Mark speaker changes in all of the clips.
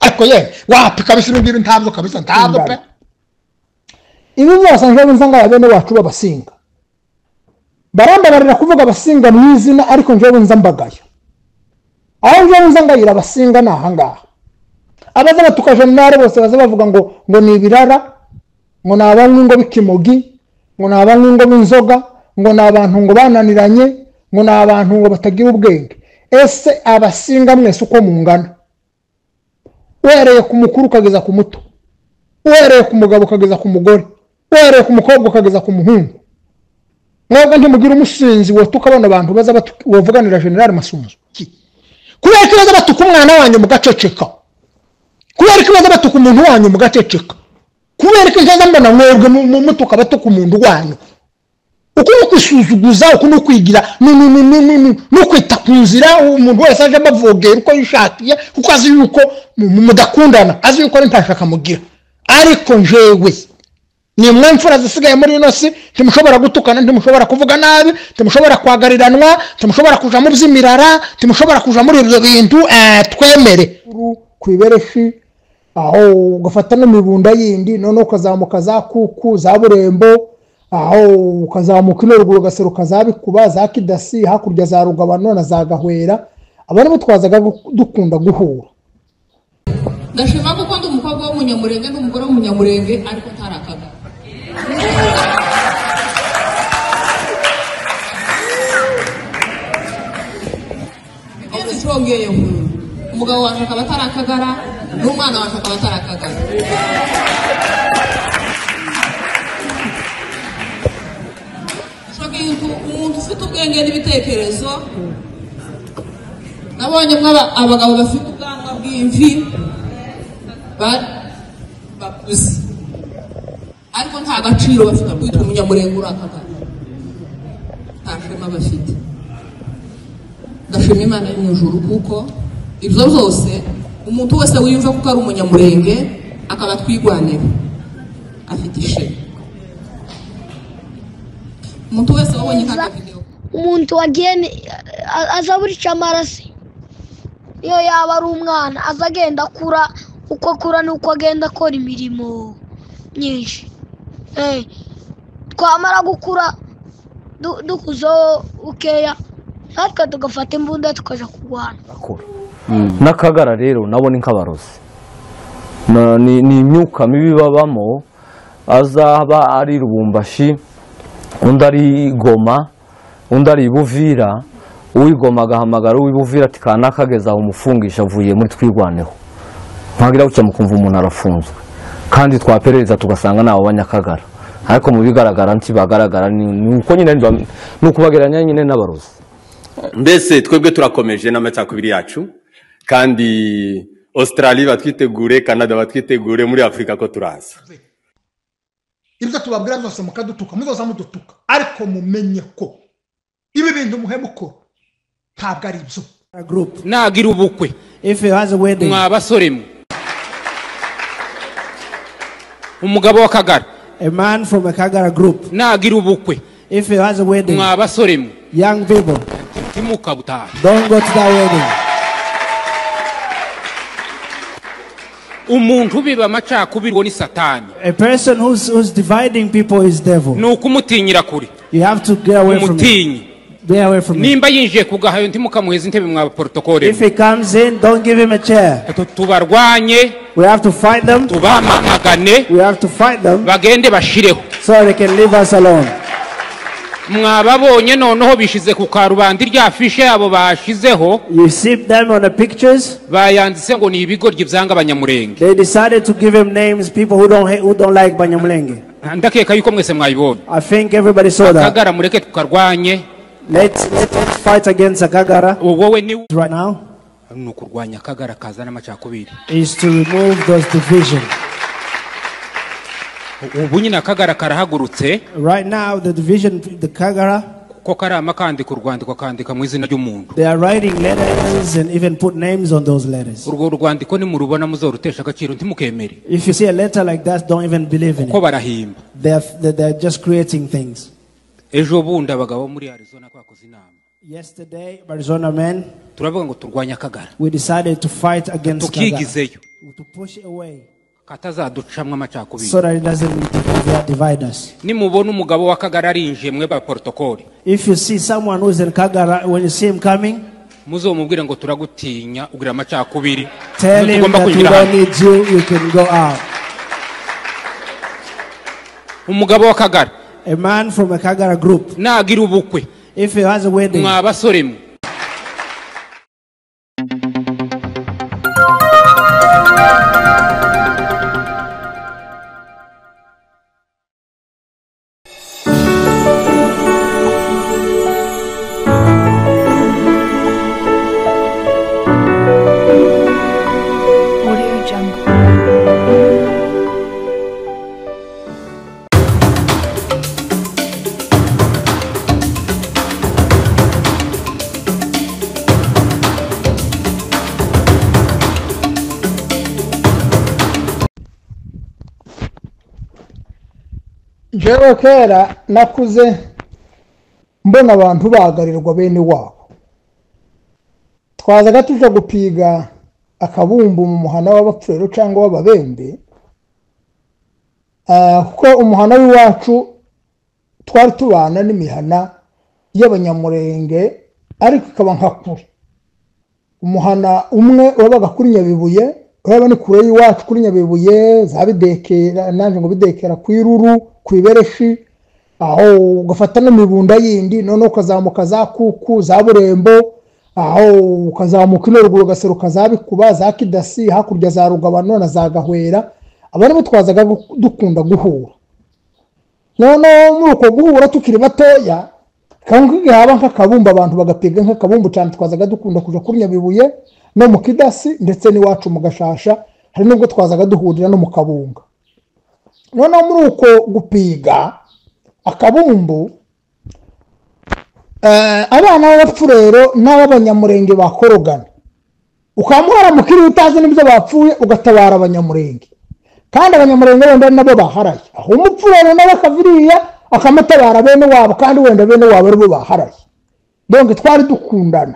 Speaker 1: ariko ye wapi kabisa ngira ntabwo kabisa ntabwo pe
Speaker 2: ibi byose nje nzanga abene wacu babasinga barambabarira kuvuga abasinga mu izina ariko nje nzambagayo aho nje nzangayira abasinga nahangaha abaza batuka general bose baza bavuga ngo ni ibirara ngo nabanywe ngo bikimogi ngo nabanywe ngo binzoga ngo nabantu ngo bananiranye ngo nabantu ngo batagira ubwenge ese abasinga mwese uko mungana wereye ku mukuru kageza ku muto wereye ku mugabo kageza ku mugore wereye ku mukobwa kageza ku muhungu mwebwe ntimugira umusinzi wo tukabona abantu baza bavuganira general Masunzu kubera kibaza batuka umwana wanyu mu gaceceka kubera kibaza batuka umuntu wanyu mu gaceceka kubera kibaza mbona mwebwe mutuka batuka umuntu wanyu uko kwisuzuguza uko no kwigira no kwita ku nzira umuntu wese aje amavogera uko yishakiye kuko azi yuko mudakundana azi yuko ntashaka mugira ariko njewe ni mwamfura zisigaye muri ino si timushobora gutukana timushobora kuvuga nabi timushobora kwagariranwa timushobora kuja mu byimirara timushobora kuja muri ibyo bintu twemere kwibereshi aho ugafata n'imibunda yindi none ukazamuka za kuku za burembo aho ukazamuka inuruguru gaseruka za bikuba za kidasi hakurya za rugabano na za gahwera abana bitwazaga dukunda guhura
Speaker 3: ndashima ko ndi umukobwa w'umunyamurenge n'umugore w'umunyamurenge ariko ntarakaga Chongeye umugabo wacu akaba atarakagara n'umwana wacu akaba atarakagara Chongeye umuntu ufite ubwenge n'ibitekerezo nabonye abagabo bafite ubwanwa bw'imvi bakuze ariko nta gaciro bafite kwitwa umunyamurenge urakagara nta shema bafite ndashimye Imana yo mu ijuru kuko ibyo byose umuntu wese wiyumva ko ari umunyamurenge akaba twigwanira afite ishema umuntu wese wabonye ka video
Speaker 4: umuntu wagiye azaburica amarasi iyo yaba ari umwana azagenda akura uko akura nuko agenda akora imirimo myinshi twamara gukura dukuzo ukeya natwe tugafata imbunda tukaja kurwana
Speaker 5: n'akagara rero nabo ni nk'abarozi ni imyuka mibi babamo azaba ari Rubumbashi undi ari Goma undi ari Buvira uwigoma agahamagara uwibuvira ati kana kageza aho umufungisha avuye muri twigwaneho ntagira gucya mukumva umuntu arafunzwe kandi twaperereza tugasanga nabo banyakagara ariko mu bigaragara ntibagaragara ni uko nyine nukubageranya nyine n'abarozi
Speaker 6: mbese twebwe turakomeje n'amacakubiri yacu kandi Australia batwitegure Canada batwitegure muri Afrika ko turaza
Speaker 1: ibyo tubabwira byose mukadutuka muzoza mudutuka ariko mumenye ko ibi bintu muhemuko ntabwo ari byo
Speaker 7: group
Speaker 8: nagira ubukwe
Speaker 7: if he has a wedding
Speaker 8: mwabasore mu umugabo wa Kagara
Speaker 7: a man from a Kagara group
Speaker 8: nagira ubukwe
Speaker 7: if he has a wedding
Speaker 8: mwabasore mu
Speaker 7: young people
Speaker 8: timuka butaha
Speaker 7: don't go to that wedding
Speaker 8: umuntu biba amacakubiri ni satani
Speaker 7: a person who's dividing people is devil
Speaker 8: nukumutinyira kuri
Speaker 7: you have to get away from him Be away from him.
Speaker 8: Nimba yinjiye kugahayo ntimukamuheza intebe mwa protocole.
Speaker 7: If he comes in, don't give him a chair.
Speaker 8: Tubarwanye.
Speaker 7: We have to fight them.
Speaker 8: Tubamagane.
Speaker 7: We have to fight them.
Speaker 8: Bagende bashireho.
Speaker 7: So they can leave us alone.
Speaker 8: Mwababonye noneho bishize ku karubandi rya fishe yabo bashizeho.
Speaker 7: You see them on the pictures.
Speaker 8: Bayanditse ngo ni ibigoryi byanga abanyamurenge.
Speaker 7: They decided to give him names people who don't like Banyamulenge.
Speaker 8: Ndakeka yuko mwese mwayibona.
Speaker 7: I think everybody saw that.
Speaker 8: Kagara mureke tukarwanye.
Speaker 7: Let's fight against Kagara.
Speaker 8: Wowe ni
Speaker 7: right now.
Speaker 8: Nukurwanya Kagara kazana amacakubiri.
Speaker 7: Is to remove those divisions.
Speaker 8: Ubunyina Kagara karahagurutse.
Speaker 7: Right now the division, the Kagara.
Speaker 8: Ko karama kandika urwandiko kandika mu izina ry'umuntu.
Speaker 7: They are writing letters and even put names on those letters.
Speaker 8: Urwo rwandiko ni murubona muzorutesha agaciro ntimukemere.
Speaker 7: If you see a letter like that, don't even believe in it.
Speaker 8: Ko barahimba.
Speaker 7: They're just creating things.
Speaker 8: Ejo bundi abagabo muri Arizona kwakoze inama.
Speaker 7: Yesterday, Arizona men,
Speaker 8: turavuga ngo turwanya Kagara.
Speaker 7: We decided to fight against Kagara.
Speaker 8: Tukigizeyo.
Speaker 7: to push it away
Speaker 8: katazaducamwe amacakubiri
Speaker 7: so that it doesn't divide us.
Speaker 8: nimubona umugabo wa Kagara arinjiye mwe ba protocol
Speaker 7: If you see someone who's in Kagara, when you see him coming,
Speaker 8: muzomubwire ngo turagutinya ugira amacakubiri
Speaker 7: tell him that we don't need you, you can go out.
Speaker 8: umugabo wa Kagara,
Speaker 7: a man from a Kagara group,
Speaker 8: nagira ubukwe,
Speaker 7: if he has a wedding,
Speaker 8: mwabasore mwe
Speaker 2: jewe kera nakuze mbona abantu bagarirwa bene wabo, twazaga tuje gupiga akabumbu mu muhana w'abapfurero cyangwa w'ababembe, kuko umuhana w'iwacu twari tubana n'imihana y'abanyamurenge ariko ikaba nka kure. Umuhana umwe wabaga kuri Nyabibuye, uraba ni kure y'iwacu kuri Nyabibuye, za Bidekera, nanje ngo Bidekera kwiruru kwibereshi, aho ugafata n'imibunda yindi none ukazamuka za Kuku za Burembo, aho ukazamuka inuruguru gaseruka za Bikuba za Kidasi, hakurya za Rugabano na za Gahwera. Abana bo twazaga dukunda guhura. None muri uko guhura tukiri batoya, kandi haba nk'akabumba abantu bagapiga nk'akabumbu cyane, twazaga dukunda kuja kuri Nyabibuye no mu Kidasi ndetse n'iwacu mu Gashasha, hari nubwo twazaga duhurira no mu Kabunga. None muri uko gupiga akabumbu, abana b'abapfurero n'abanyamurenge bakorogana, ukamuhara mukiri utazi n'ibyo bapfuye ugatabara abanyamurenge, kandi abanyamurenge wenda nabo baharaye, aho umupfurero nawe akaviriya akamutabara bene wabo, kandi wenda bene wabo aribo baharaye. Donc twari dukundana.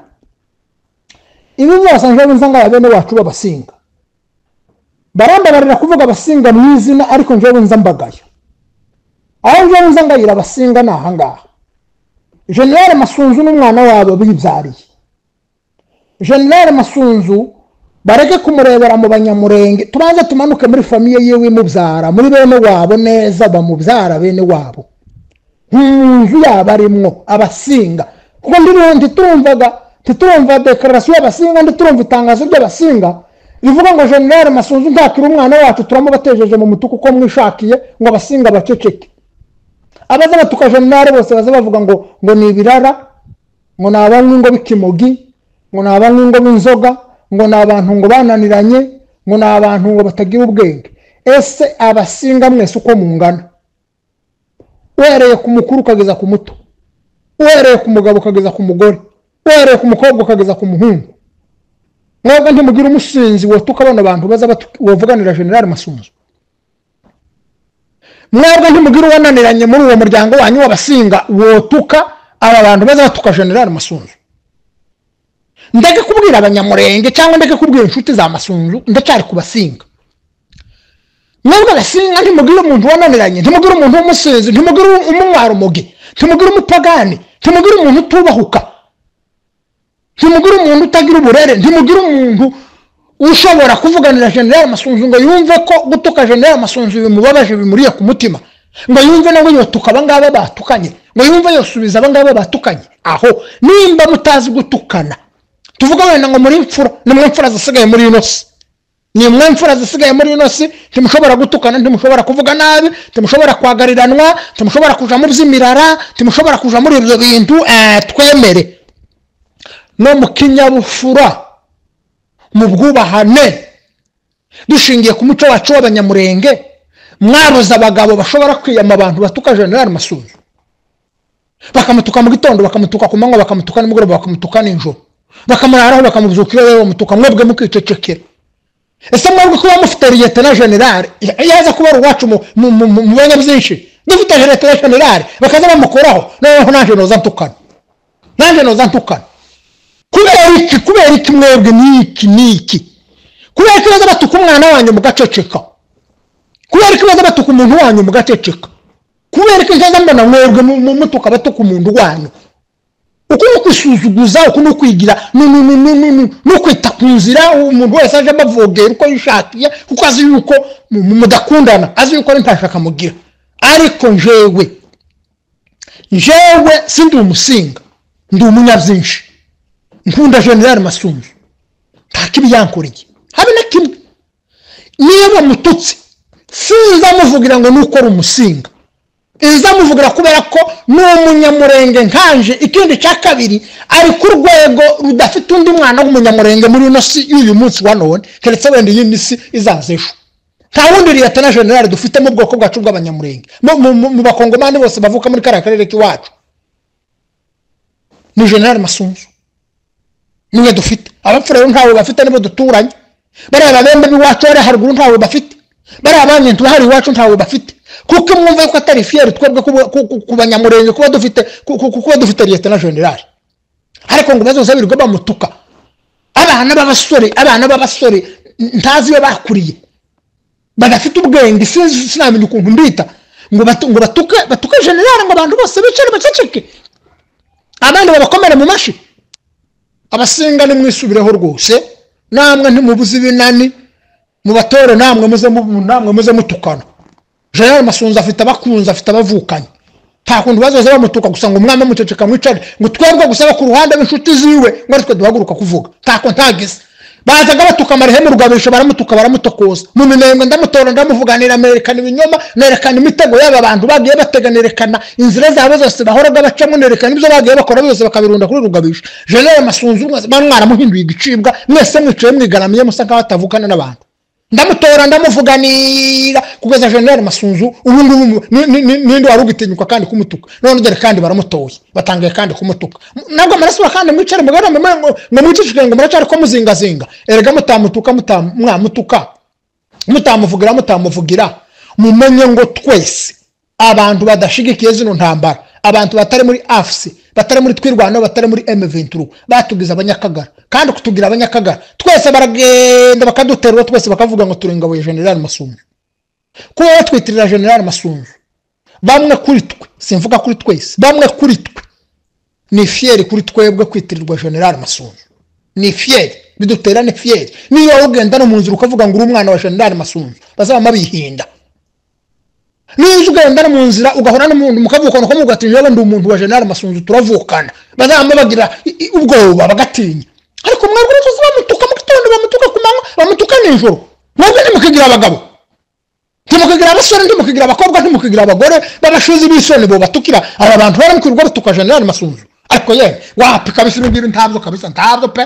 Speaker 2: Ibi byose nje nsanga bene wacu babasinga, barambabarira kuvuga abasinga mu izina, ariko nje nzambagayo. Aho nje nzangayira abasinga nahangaha. General Masunzu n'umwana wabo bibyariye. General Masunzu bareke kumurebera mu banyamurenge, tubanza tumanuke muri famiye yewe mubyara, muri bene wabo neza bamubyara bene wabo. Nzu yabarimwo abasinga. Kuko ndirundi turumva declaration y'abasinga, nditurumva itangazo ry'abasinga rivuga ngo General Masunzu ntakira umwana wacu turamubatejeje mu mutuku ko mwishakiye ngo abasinga baceceke. Abaza batuka General bose baza bavuga ngo ni ibirara, ngo nabanywe ngo bikimogi, ngo nabanywe ngo b'inzoga, ngo nabantu ngo bananiranye, ngo nabantu ngo batagira ubwenge. Ese abasinga mwese uko mungana, uhereye ku mukuru kageza ku muto, uhereye ku mugabo kageza ku mugore, uhereye ku mukobwa kageza ku muhungu, mwebwe ntimugira umusinzi wotuka abana abantu baza bavuganira General Masunzu? Mwebwe ntimugira uwananiranye muri uwo muryango wanyu w'abasinga wotuka aba bantu baza batuka General Masunzu? Ndeke kubwira abanyamurenge cyangwa ndeke kubwira inshuti za Masunzu, ndacyari kubasinga. Mwebwe abasinga ntimugira umuntu wananiranye, ntimugira umuntu w'umusinzi, ntimugira umumwaro mugi, ntimugira umupagani, ntimugira umuntu utubahuka, ntimugira umuntu utagira uburere, ntimugira umuntu ushobora kuvuganira General Masunzu ngo yumve ko gutuka General Masunzu bimubabaje bimuriye ku mutima, ngo yumve nawe yotuka abangaba batukanye, ngo yumve yosubiza abangaba batukanye. Aho nimba mutazi gutukana, tuvuga wenda ngo muri imfura, ni mwe imfura zisigaye muri ino si, ni mwe imfura zisigaye muri ino si, timushobora gutukana, timushobora kuvuga nabi, timushobora kwagariranwa, timushobora kuja mu by'imirara, timushobora kuja muri ibyo bintu. Twemere no mu kinyabufura, mu bwubahane, dushingiye ku muco wacu w'abanyamurenge, mwabuze abagabo bashobora kwiyama abantu batuka General Masunzu, bakamutuka mu gitondo, bakamutuka ku manywa, bakamutuka nimugoroba, bakamutuka n'ijoro, bakamuraraho bakamubyukira rero bamutuka, mwebwe mukicecekera. Ese mwebwe kuba mufite Lieutenant General yaza kuba uwacu mu banya byinshi, dufite Lieutenant General bakaza bamukoraho, noneho nanje noza ntukana, kubera iki mwebwe niki kubera ko baza batuka umwana wanyu mugaceceka, kubera ko baza batuka umuntu wanyu mugaceceka, kubera ko nkaza mbona mwebwe mutuka batuka umuntu wanyu. Uko no kwisuzuguza, uko no kwigira no kwita ku nzira, umuntu wese aje bavogera uko yishakiye, kuko azi yuko mudakundana, azi yuko ntashaka mugira. Ariko njewe sindi umusinga, ndi umunyabyinshi, nkunda General Masunzu, nta kibi yankoreye habe na kimwe. Niyo bamututse sinza muvugira ngo nuko ari umusinga, iza muvugira kubera ko n'umunyamurenge nkanje. Ikindi cya kabiri, ari ku rwego rudafite undi mwana w'umunyamurenge muri ino si y'uyu munsi wa none, keretse wenda iyi si izazesho. Nta wundi Liyetona General dufite mu bwoko bwacu bw'abanyamurenge, mu bakongomani bose bavuka muri kariya karere k'iwacu, ni General Masunzu niwe dufite. Abapfu rero ntawe bafite, nibo duturanye. Bariya babembe b'iwacu bari haruguru ntawe bafite, bariya abanyentu bahari iwacu ntawe bafite. Kuko mwumva ko atari fier twebwe ku banyamurenge kuba dufite Liyetona General. Ariko ngo bazoza birirwa bamutuka abana b'abasore ntazi iyo bakuriye, badafite ubwenge. Sinamenye ukuntu mbita ngo batuke General, ngo abantu bose bicare baceceke, abandi babakomera mu mashi. Abasinga ni mwisubireho rwose, namwe ntimubuze ibinani mu batore, namwe muze mutukana. General Masunzu afite abakunzi, afite abavukanye, nta kuntu bazoza bamutuka gusa ngo umwami muceceka mwicare, ngo twebwe gusaba ku ruhande b'inshuti ziwe ngo twe duhaguruka kuvuga. Ntako ntagize. Bazaga batuka Marehemu Rugabisha, baramutuka baramutokoza mu minembwe, ndamutora ndamuvuganira, nerekana ibinyoma, nerekana imitego y'aba bantu bagiye batega, nerekana inzira zabo zose bahoraga bacamo, nerekana ibyo bagiye bakora byose bakabirunda kuri Rugabisha. General Masunzu mwaramuhinduye igicibwa, mwese mwicaye mwigaramiye musa nkaho atavukana n'abantu. Ndamutora ndamuvuganira kugeza General Masunzu ubu ngubu ninde warugitinyuka kandi kumutuka. None dore kandi baramutoye, batangiye kandi kumutuka. Nabwo amaraso kandi mwicare mugarame ngo mwicishike ngo muracari ko muzingazinga. Erega mutamutuka mwamutuka, mutamuvugira mumenye ngo twese abantu badashigikiye zino ntambara, abantu batari muri AFC, batari muri Twirwano, batari muri M23, batugiza abanyakagara. Kandi kutugira abanyakagara twese baragenda bakaduterura, twese bakavuga ngo turi ingabo ya General Masunzu. Kuba batwitirira General Masunzu, bamwe kuri twe, simvuga kuri twese, bamwe kuri twe ni fieri kuri twebwe kwitirirwa General Masunzu. Ni fieri, bidutera ni fieri. Niyo ugenda no munzira ukavuga ngo uri umwana wa General Masunzu, bazaba bihinda. Niyo ugenda no munzira ugahora n'umuntu mukavukana ko mugati njyewe ndi umuntu wa General Masunzu, turavukana, bazaba bagira ubwoba bagatinya. Ariko mwebwe rero bamutuka mu gitondo, bamutuka ku manywa, bamutuka nijoro. Mwebwe ntimukigira abagabo, ntimukigira abasore, ntimukigira abakobwa, ntimukigira abagore babashuzi b'isoni bo batukira aba bantu baramukirirwa batuka General Masunzu. Ariko yewe wapika bisibingira ntabyo kabisa, ntabyo pe.